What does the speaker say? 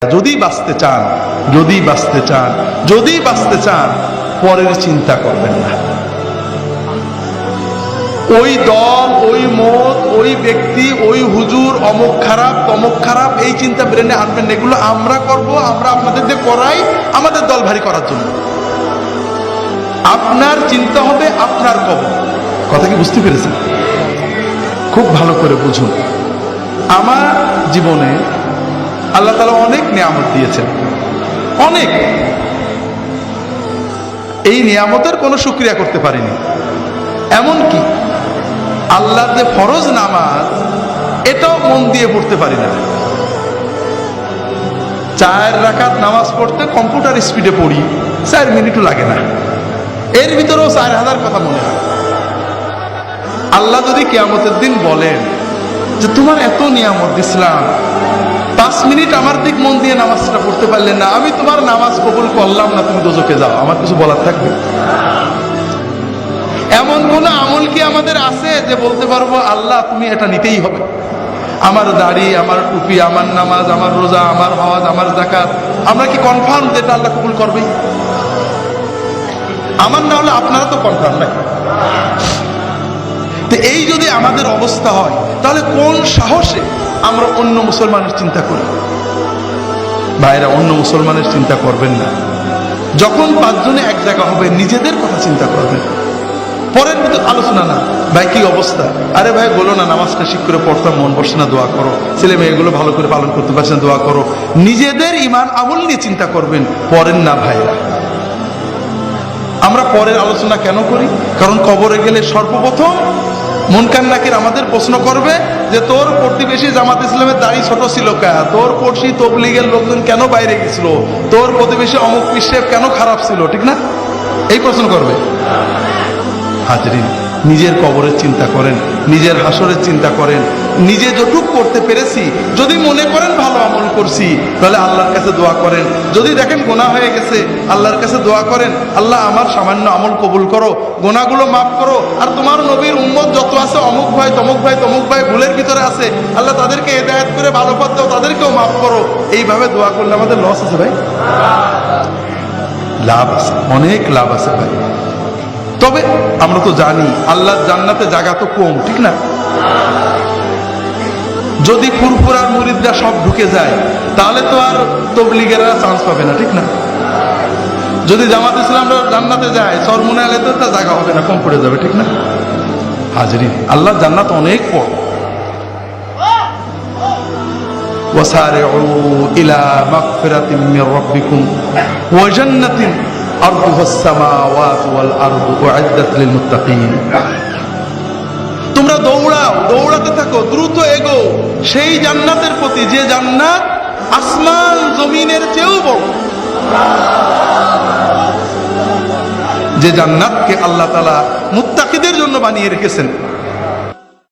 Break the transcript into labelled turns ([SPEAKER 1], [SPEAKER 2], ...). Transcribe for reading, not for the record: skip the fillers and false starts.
[SPEAKER 1] যদি বাঁচতে চান, যদি বাঁচতে চান, যদি বাঁচতে চান, পরের চিন্তা করবেন না। ওই দল, ওই মত, ওই ব্যক্তি, ওই হুজুর অমুক খারাপ তমুক খারাপ, এই চিন্তা ব্রেনে আনবেন না। এগুলো আমরা করব, আমরা আপনাদের দিয়ে করাই আমাদের দল ভারী করার জন্য। আপনার চিন্তা হবে আপনার কবর। কথা কি বুঝতে পেরেছেন? খুব ভালো করে বুঝুন। আমার জীবনে আল্লাহ তাআলা অনেক নিয়ামত দিয়েছেন, অনেক। এই নিয়ামতের কোনো শুকরিয়া করতে পারিনি। এমনকি আল্লাহর যে ফরজ নামাজ, এটাও মন দিয়ে পড়তে পারি না। 4 রাকাত নামাজ পড়তে কম্পিউটার স্পিডে পড়ি, 4 মিনিটও লাগে না। এর ভিতরেও 4000 কথা মনে হয়। আল্লাহ যদি কিয়ামতের দিন বলেন যে তোমার এত নিয়ামত দিছিলাম, 5 মিনিট আমার দিক মন দিয়ে নামাজটা পড়তে পারলেন না, আমি তোমার নামাজ কবুল করলাম না, তুমি দোজখে যাও, আমার কিছু বলার থাকবে? এমন কোন আমল কি আমাদের আছে যে বলতে পারবো আল্লাহ তুমি এটা নিতেই হবে? আমার দাড়ি, আমার টুপি, আমার নামাজ, আমার রোজা, আমার হজ, আমার যাকাত, আমরা কি কনফার্ম যে এটা আল্লাহ কবুল করবেই? আমার না হলে আপনারা তো কনফার্ম নাকি? তো এই যদি আমাদের অবস্থা হয়, তাহলে কোন সাহসে আমরা অন্য মুসলমানের চিন্তা করি? ভাইরা, অন্য মুসলমানের চিন্তা করবেন না। যখন 5 জনে এক জায়গা হবে, নিজেদের কথা চিন্তা করবেন, পরের ভিতর আলোচনা না। ভাই কি অবস্থা? আরে ভাই বলো না, নামাজটা ঠিক করে পড়তাম, মন বসে না, দোয়া করো। ছেলে মেয়েগুলো ভালো করে পালন করতে পারছে না, দোয়া করো। নিজেদের ঈমান আমল নিয়ে চিন্তা করবেন, পরের না। ভাইরা, আমরা পরের আলোচনা কেন করি? কারণ কবরে গেলে সর্বপ্রথম মুনকার নাকির আমাদের প্রশ্ন করবে যে তোর প্রতিবেশী জামাত ইসলামের দাড়ি ছোট ছিল কে, তোর পড়শি তবলিগের লোকজন কেন বাইরে গেছিল, তোর প্রতিবেশী অমুক পিসেব কেন খারাপ ছিল, ঠিক না? এই প্রশ্ন করবে। হাজরিন, নিজের কবরের চিন্তা করেন, নিজের হাসরের চিন্তা করেন। নিজে যতটুক করতে পেরেছি, যদি মনে করেন ভালো আমল করছি, তাহলে আল্লাহর কাছে দোয়া করেন। যদি দেখেন গুনাহ হয়ে গেছে, আল্লাহর কাছে দোয়া করেন, আল্লাহ আমার সামান্য আমল কবুল করো, গুনাহগুলো মাফ করো। আর তোমার নবীর উম্মত যত আছে, অমুক ভাই তমুক ভাই তমুক ভাই ভুলের ভিতরে আছে, আল্লাহ তাদেরকে হেদায়েত করে ভালো পথ দাও, তাদেরকেও মাফ করো। এইভাবে দোয়া করলে আমাদের লস আছে ভাই? লাভ আছে, অনেক লাভ আছে ভাই। তবে আমরা তো জানি আল্লাহর জান্নাতে জায়গা তো কম, ঠিক না? যদি ফুরফুরার মুরিদরা সব ঢুকে যায়, তাহলে তো আর তবলিগেরা চান্স পাবে না, ঠিক না? যদি জামাত ইসলামরা জান্নাতে যায়, সরমুনা আলে তো জায়গা হবে না, কম পড়ে যাবে, ঠিক না? হাজরিন, আল্লাহর জান্নাত অনেক বড়। ওয়াসারিউ ইলা মাগফিরাতিন মির রাব্বিকুম ওয়া জান্নাতিন আরদুহাস সামাওয়াতু ওয়াল আরদু উইদ্দাত লিল মুত্তাকিন। তোমরা দৌড়াও, দৌড়াতে থাকো, দ্রুত এগো সেই জান্নাতের প্রতি, যে জান্নাত আসমান জমিনের চেয়েও বড়, যে জান্নাতকে আল্লাহ তাআলা মুত্তাকিদের জন্য বানিয়ে রেখেছেন।